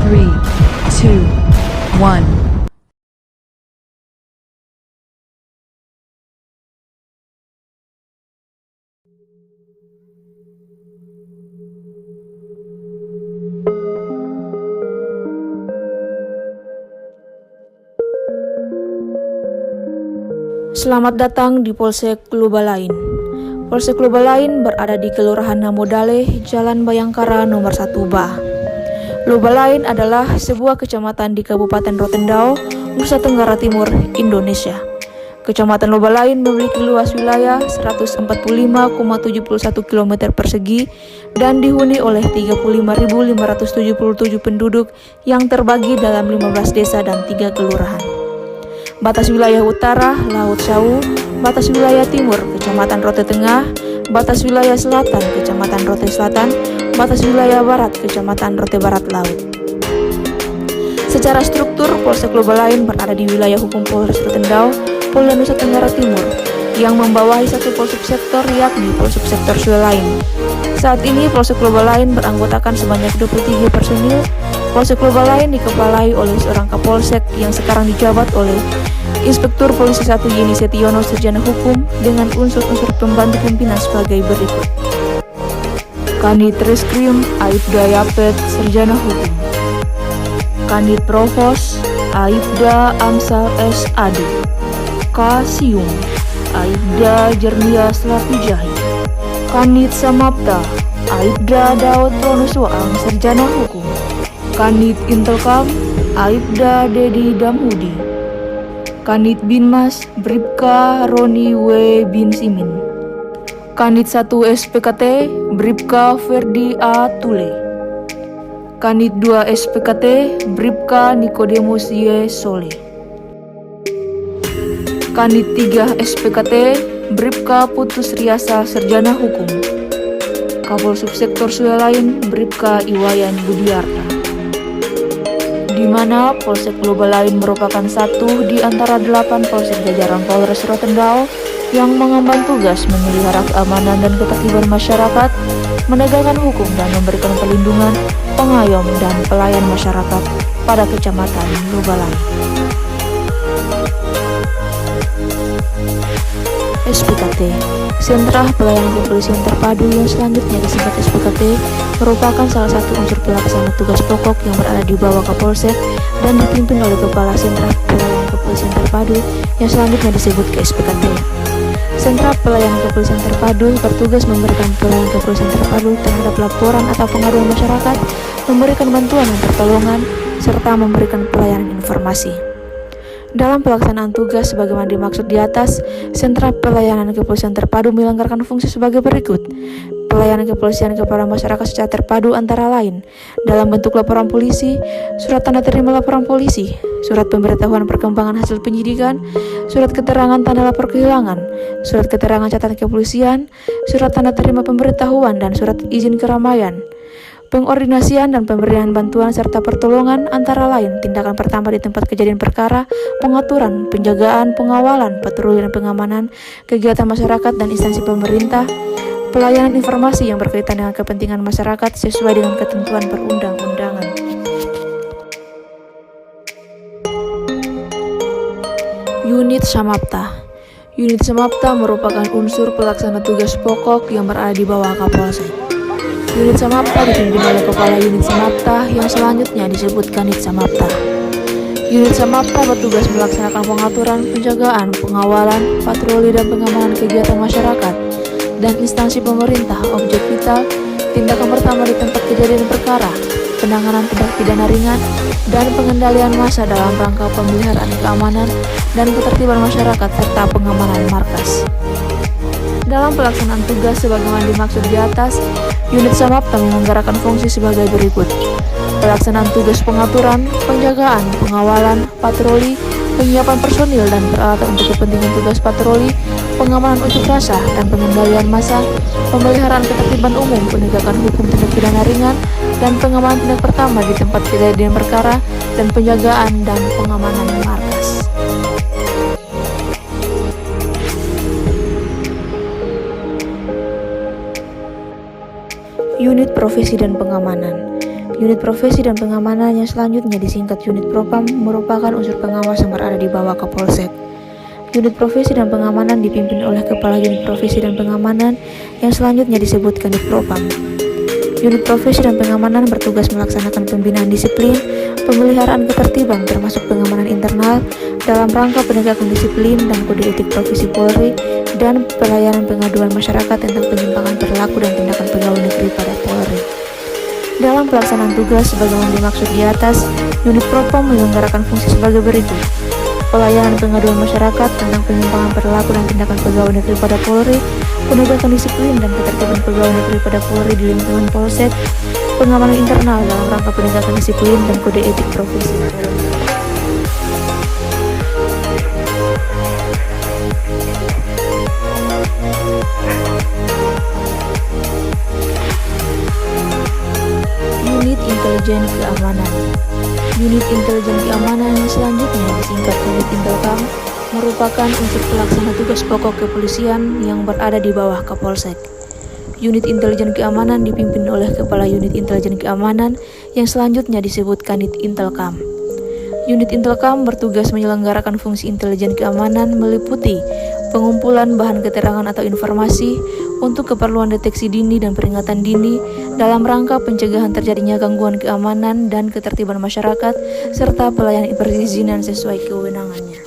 3, 2, 1. Selamat datang di Polsek Lubalain. Polsek Lubalain berada di Kelurahan Namodale, Jalan Bayangkara nomor 1 Bah. Lubalain adalah sebuah kecamatan di Kabupaten Rotendao, Nusa Tenggara Timur, Indonesia. Kecamatan Lubalain memiliki luas wilayah 145,71 km persegi dan dihuni oleh 35.577 penduduk yang terbagi dalam 15 desa dan 3 kelurahan. Batas wilayah utara, Laut Sawu, batas wilayah timur, Kecamatan Rote Tengah, batas wilayah selatan, Kecamatan Rote Selatan, batas wilayah barat, Kecamatan Rote Barat Laut. Secara struktur, Polsek Lubalain berada di wilayah hukum Polres Rotendao, Polda Nusa Tenggara Timur, yang membawahi satu polsubsektor yakni Polsubsektor Suelain. Saat ini Polsek Lubalain beranggotakan sebanyak 23 personil. Polsek Lubalain dikepalai oleh seorang Kapolsek yang sekarang dijabat oleh Inspektur Polisi 1 Yeni Setiono Sarjana Hukum dengan unsur-unsur pembantu pimpinan sebagai berikut. Kanit Reskrim Aibda Yapet Sarjana Hukum. Kanit Provos Aibda Amsal S. Ade. Kasium Aibda Jernia Slapijahi. Kanit Samapta Aibda Daud Pronuswaang Sarjana Hukum. Kanit Intelkam Aibda Dedi Damhudi. Kanit Binmas Bribka Roni W. Bin Simin. Kanit 1 SPKT Bribka Ferdi A. Tule. Kanit 2 SPKT Bribka Nikodemus Y. Sole. Kanit 3 SPKT Bribka Putus Riasa Sarjana Hukum. Kapolsubsektor Suelain Bribka Iwayan Budiarta. Di mana Polsek Lubalain merupakan satu di antara 8 polsek jajaran Polres Rotendao yang mengemban tugas memelihara keamanan dan ketertiban masyarakat, menegakkan hukum dan memberikan perlindungan, pengayom dan pelayan masyarakat pada Kecamatan Lubalain. SPKT, Sentra Pelayanan Kepolisian Terpadu yang selanjutnya disingkat SPKT, merupakan salah satu unsur pelaksana tugas pokok yang berada di bawah Kapolsek dan dipimpin oleh Kepala Sentra Pelayanan Kepolisian Terpadu yang selanjutnya disebut SPKT. Sentra Pelayanan Kepolisian Terpadu bertugas memberikan pelayanan kepolisian terpadu terhadap laporan atau pengaduan masyarakat, memberikan bantuan dan pertolongan, serta memberikan pelayanan informasi. Dalam pelaksanaan tugas sebagaimana dimaksud di atas, Sentra Pelayanan Kepolisian Terpadu menyelenggarakan fungsi sebagai berikut. Pelayanan kepolisian kepada masyarakat secara terpadu antara lain dalam bentuk laporan polisi, surat tanda terima laporan polisi, surat pemberitahuan perkembangan hasil penyidikan, surat keterangan tanda lapor kehilangan, surat keterangan catatan kepolisian, surat tanda terima pemberitahuan dan surat izin keramaian. Pengordinasian dan pemberian bantuan serta pertolongan antara lain tindakan pertama di tempat kejadian perkara, pengaturan, penjagaan, pengawalan, patroli dan pengamanan, kegiatan masyarakat dan instansi pemerintah, pelayanan informasi yang berkaitan dengan kepentingan masyarakat sesuai dengan ketentuan perundang-undangan. Unit Samapta. Unit Samapta merupakan unsur pelaksana tugas pokok yang berada di bawah Kapolsek. Unit Samapta dipimpin oleh Kepala Unit Samapta yang selanjutnya disebut Kanit Samapta. Unit Samapta bertugas melaksanakan pengaturan, penjagaan, pengawalan, patroli dan pengamanan kegiatan masyarakat dan instansi pemerintah, objek vital, tindakan pertama di tempat kejadian perkara, penanganan tindak pidana ringan, dan pengendalian massa dalam rangka pemeliharaan keamanan dan ketertiban masyarakat serta pengamanan markas. Dalam pelaksanaan tugas sebagaimana dimaksud di atas, Unit Samapta menyelenggarakan fungsi sebagai berikut. Pelaksanaan tugas pengaturan, penjagaan, pengawalan, patroli, penyiapan personil dan peralatan untuk kepentingan tugas patroli, pengamanan unjuk rasa dan pengendalian massa, pemeliharaan ketertiban umum, penegakan hukum tindak pidana ringan, dan pengamanan tindak pertama di tempat kejadian perkara, dan penjagaan dan pengamanan markas. Unit Profesi dan Pengamanan. Unit profesi dan pengamanan yang selanjutnya disingkat Unit Propam merupakan unsur pengawas yang berada di bawah Kapolsek. Unit profesi dan pengamanan dipimpin oleh Kepala Unit Profesi dan Pengamanan yang selanjutnya disebut Kanit Propam. Unit profesi dan pengamanan bertugas melaksanakan pembinaan disiplin, pemeliharaan ketertiban termasuk pengamanan internal dalam rangka penegakan disiplin dan kode etik profesi Polri dan pelayanan pengaduan masyarakat tentang penyimpangan perilaku dan tindakan pegawai negeri pada Polri. Dalam pelaksanaan tugas sebagaimana dimaksud di atas, Unit Propam menyelenggarakan fungsi sebagai berikut: pelayanan pengaduan masyarakat tentang penyimpangan perilaku dan tindakan pegawai negeri pada Polri, penegakan disiplin dan ketertiban pegawai negeri pada Polri di lingkungan Polsek, pengamanan internal dalam rangka penegakan disiplin dan kode etik profesi Polri. Unit Intelijen Keamanan. Unit Intelijen Keamanan yang selanjutnya disingkat Unit Intelkam merupakan unsur pelaksana tugas pokok kepolisian yang berada di bawah Kapolsek. Unit Intelijen Keamanan dipimpin oleh Kepala Unit Intelijen Keamanan yang selanjutnya disebut Kanit Intelkam. Unit Intelkam bertugas menyelenggarakan fungsi intelijen keamanan meliputi pengumpulan bahan keterangan atau informasi untuk keperluan deteksi dini dan peringatan dini dalam rangka pencegahan terjadinya gangguan keamanan dan ketertiban masyarakat serta pelayanan perizinan sesuai kewenangannya.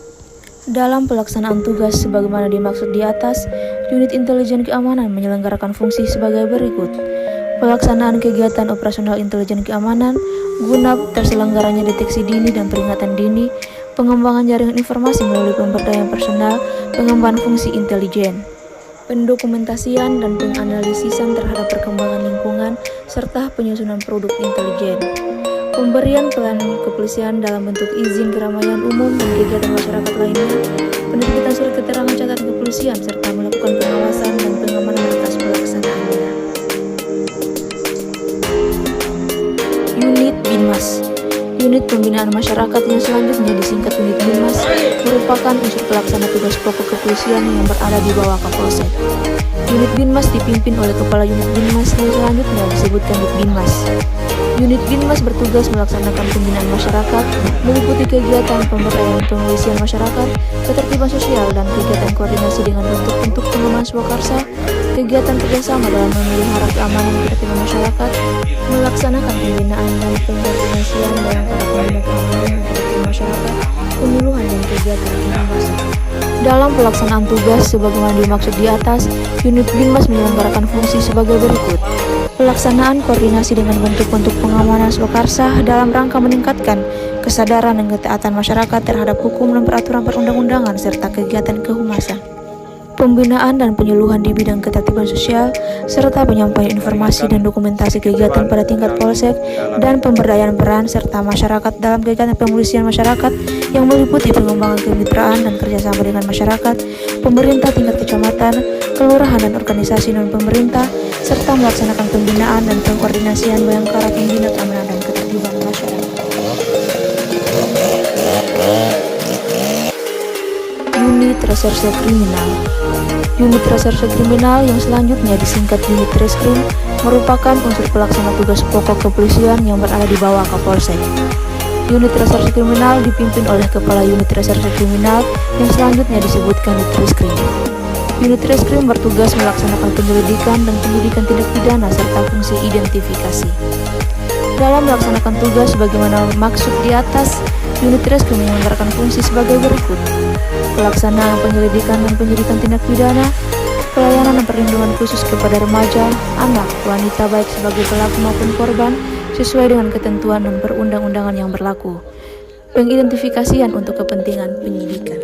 Dalam pelaksanaan tugas sebagaimana dimaksud di atas, Unit Intelijen Keamanan menyelenggarakan fungsi sebagai berikut: pelaksanaan kegiatan operasional intelijen keamanan guna terselenggaranya deteksi dini dan peringatan dini, pengembangan jaringan informasi melalui pemberdayaan personal, pengembangan fungsi intelijen, pendokumentasian dan penganalisisan terhadap perkembangan lingkungan, serta penyusunan produk intelijen, pemberian pelayanan kepolisian dalam bentuk izin keramaian umum dan kegiatan masyarakat lainnya, penerbitan surat keterangan catatan kepolisian, serta melakukan pengawasan dan pengamanan atas pelaksanaannya. Unit Binmas. Unit Pembinaan Masyarakat yang selanjutnya disingkat Unit Binmas merupakan unsur pelaksana tugas pokok kepolisian yang berada di bawah Kapolsek. Unit Binmas dipimpin oleh Kepala Unit Binmas yang selanjutnya disebutkan Unit Binmas. Unit Binmas bertugas melaksanakan pembinaan masyarakat, meliputi kegiatan pemberdayaan pengisian masyarakat, ketertiban sosial, dan kegiatan koordinasi dengan bentuk-bentuk pengembangan swakarsa, kegiatan kerjasama dalam memelihara keamanan dan ketertiban masyarakat, melaksanakan pembinaan dan pengkoordinasian dalam para pembina keamanan dan ketertiban masyarakat, penyuluhan dan kegiatan pengawasan. Dalam pelaksanaan tugas sebagaimana dimaksud di atas, Unit Binmas menyelenggarakan fungsi sebagai berikut: pelaksanaan koordinasi dengan bentuk-bentuk pengamanan swakarsa dalam rangka meningkatkan kesadaran dan ketaatan masyarakat terhadap hukum dan peraturan perundang-undangan serta kegiatan kehumasan, pembinaan dan penyuluhan di bidang ketertiban sosial, serta penyampaian informasi dan dokumentasi kegiatan pada tingkat polsek, dan pemberdayaan peran serta masyarakat dalam kegiatan pemolisian masyarakat yang meliputi pengembangan kemitraan dan kerjasama dengan masyarakat, pemerintah tingkat kecamatan, kelurahan dan organisasi non-pemerintah, serta melaksanakan pembinaan dan pengkoordinasian bayangkara pembina keamanan dan ketertiban masyarakat. Unit Reserse Kriminal. Unit Reserse Kriminal yang selanjutnya disingkat Unit Reskrim merupakan unsur pelaksana tugas pokok kepolisian yang berada di bawah Kapolsek. Unit Reserse Kriminal dipimpin oleh Kepala Unit Reserse Kriminal yang selanjutnya disebutkan Unit Reskrim. Unit Reskrim bertugas melaksanakan penyelidikan dan penyidikan tindak pidana serta fungsi identifikasi. Dalam melaksanakan tugas sebagaimana maksud di atas, Unit Reskrim menyelenggarakan fungsi sebagai berikut: pelaksanaan penyelidikan dan penyidikan tindak pidana, pelayanan dan perlindungan khusus kepada remaja, anak, wanita baik sebagai pelaku maupun korban sesuai dengan ketentuan dan perundang-undangan yang berlaku, pengidentifikasian untuk kepentingan penyidikan.